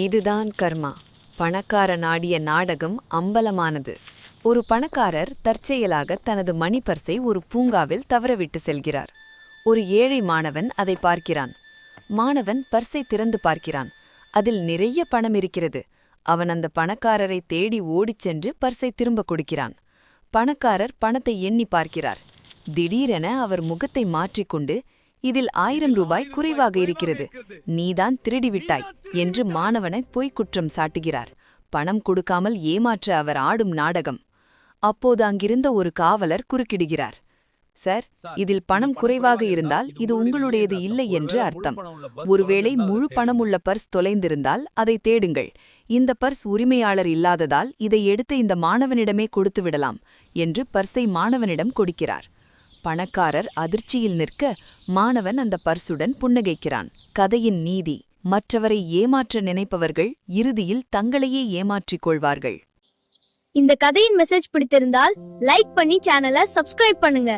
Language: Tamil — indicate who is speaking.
Speaker 1: இதுதான் கர்மா. பணக்காரன் ஆடிய நாடகம் அம்பலமானது. ஒரு பணக்காரர் தற்செயலாக தனது மணிப்பர்ஸை ஒரு பூங்காவில் தவறவிட்டு செல்கிறார். ஒரு ஏழை மாணவன் அதை பார்க்கிறான். மாணவன் பர்ஸை திறந்து பார்க்கிறான். அதில் நிறைய பணம் இருக்கிறது. அவன் அந்த பணக்காரரை தேடி ஓடிச் சென்று பர்ஸை திரும்ப கொடுக்கிறான். பணக்காரர் பணத்தை எண்ணி பார்க்கிறார். திடீரென அவர் முகத்தை மாற்றிக்கொண்டு, இதில் 1000 ரூபாய் குறைவாக இருக்கிறது, நீதான் திருடிவிட்டாய் என்று மாணவனை பொய் குற்றம் சாட்டுகிறார். பணம் கொடுக்காமல் ஏமாற்ற அவர் ஆடும் நாடகம். அப்போது அங்கிருந்த ஒரு காவலர் குறுக்கிடுகிறார். சார், இதில் பணம் குறைவாக இருந்தால் இது உங்களுடையது இல்லை என்று அர்த்தம். ஒருவேளை முழு பணமுள்ள பர்ஸ் தொலைந்திருந்தால் அதை தேடுங்கள். இந்த பர்ஸ் உரிமையாளர் இல்லாததால் இதை எடுத்து இந்த மாணவனிடமே கொடுத்து விடலாம் என்று பர்ஸை மாணவனிடம் கொடுக்கிறார். பணக்காரர் அதிர்ச்சியில் நிற்க, மாணவன் அந்த பர்சுடன் புன்னகைக்கிறான். கதையின் நீதி: மற்றவரை ஏமாற்ற நினைப்பவர்கள் இறுதியில் தங்களையே ஏமாற்றிக் கொள்வார்கள்.
Speaker 2: இந்த கதையின் மெசேஜ் பிடித்திருந்தால் லைக் பண்ணி சேனலை சப்ஸ்கிரைப் பண்ணுங்க.